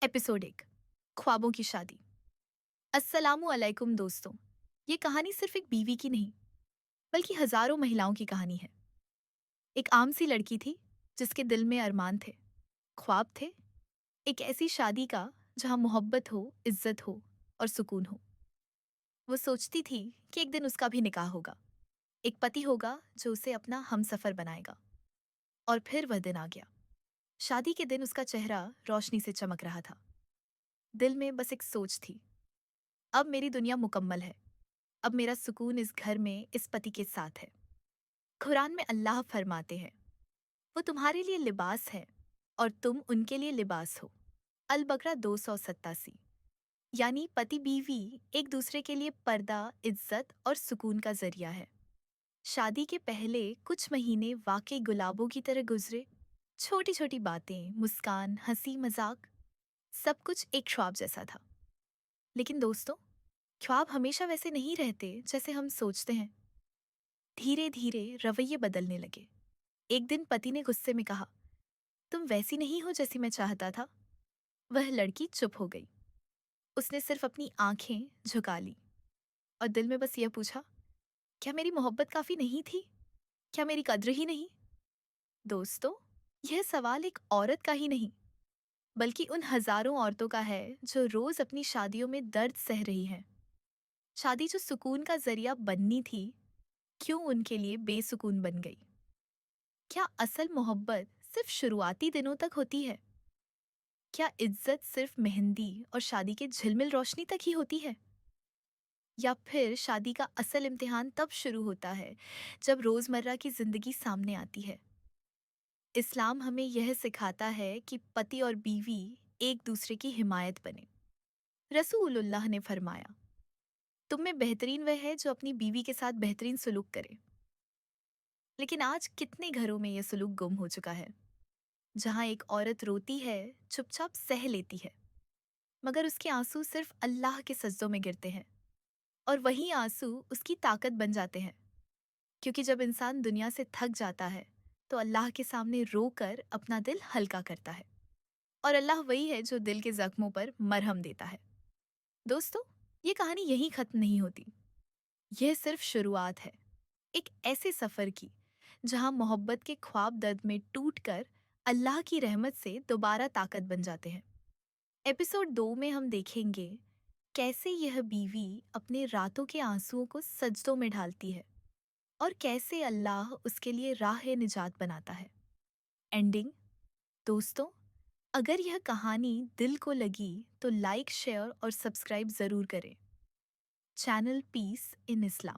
Episode 1 ख्वाबों की शादी। अस्सलामु अलैकुम दोस्तों। ये कहानी सिर्फ एक बीवी की नहीं बल्कि हजारों महिलाओं की कहानी है। एक आम सी लड़की थी जिसके दिल में अरमान थे, ख्वाब थे, एक ऐसी शादी का जहां मोहब्बत हो, इज्जत हो और सुकून हो। वो सोचती थी कि एक दिन उसका भी निकाह होगा, एक पति होगा जो उसे अपना हमसफर बनाएगा। और फिर वह दिन आ गया। शादी के दिन उसका चेहरा रोशनी से चमक रहा था। दिल में बस एक सोच थी, अब मेरी दुनिया मुकम्मल है। अब मेरा सुकून इस घर में इस पति के साथ है। कुरान में अल्लाह फरमाते हैं, वो तुम्हारे लिए लिबास है और तुम उनके लिए लिबास हो। अल बकरा 287। यानी पति बीवी एक दूसरे के लिए पर्दा, इज्जत और सुकून का जरिया है। शादी के पहले कुछ महीने वाकई गुलाबों की तरह गुजरे। छोटी छोटी बातें, मुस्कान, हंसी मजाक, सब कुछ एक ख्वाब जैसा था। लेकिन दोस्तों, ख्वाब हमेशा वैसे नहीं रहते जैसे हम सोचते हैं। धीरे धीरे रवैये बदलने लगे। एक दिन पति ने गुस्से में कहा, तुम वैसी नहीं हो जैसी मैं चाहता था। वह लड़की चुप हो गई। उसने सिर्फ अपनी आंखें झुका ली और दिल में बस यह पूछा, क्या मेरी मोहब्बत काफी नहीं थी? क्या मेरी कद्र ही नहीं? दोस्तों, यह सवाल एक औरत का ही नहीं बल्कि उन हजारों औरतों का है जो रोज अपनी शादियों में दर्द सह रही हैं। शादी जो सुकून का जरिया बननी थी, क्यों उनके लिए बेसुकून बन गई? क्या असल मोहब्बत सिर्फ शुरुआती दिनों तक होती है? क्या इज्जत सिर्फ मेहंदी और शादी के झिलमिल रोशनी तक ही होती है? या फिर शादी का असल इम्तिहान तब शुरू होता है जब रोजमर्रा की जिंदगी सामने आती है? इस्लाम हमें यह सिखाता है कि पति और बीवी एक दूसरे की हिमायत बने। रसूलुल्लाह ने फरमाया, तुम में बेहतरीन वह है जो अपनी बीवी के साथ बेहतरीन सुलूक करे। लेकिन आज कितने घरों में यह सुलूक गुम हो चुका है, जहां एक औरत रोती है, चुपचाप सह लेती है, मगर उसके आंसू सिर्फ अल्लाह के सजदों में गिरते हैं। और वही आंसू उसकी ताकत बन जाते हैं, क्योंकि जब इंसान दुनिया से थक जाता है तो अल्लाह के सामने रोकर अपना दिल हल्का करता है। और अल्लाह वही है जो दिल के जख्मों पर मरहम देता है। दोस्तों, ये कहानी यहीं खत्म नहीं होती। यह सिर्फ शुरुआत है एक ऐसे सफर की जहां मोहब्बत के ख्वाब दर्द में टूटकर अल्लाह की रहमत से दोबारा ताकत बन जाते हैं। एपिसोड 2 में हम देखेंगे कैसे यह बीवी अपने रातों के आंसुओं को सजदों में ढालती है और कैसे अल्लाह उसके लिए राह निजात बनाता है। एंडिंग। दोस्तों, अगर यह कहानी दिल को लगी तो लाइक, शेयर और सब्सक्राइब जरूर करें। चैनल पीस इन इस्लाम।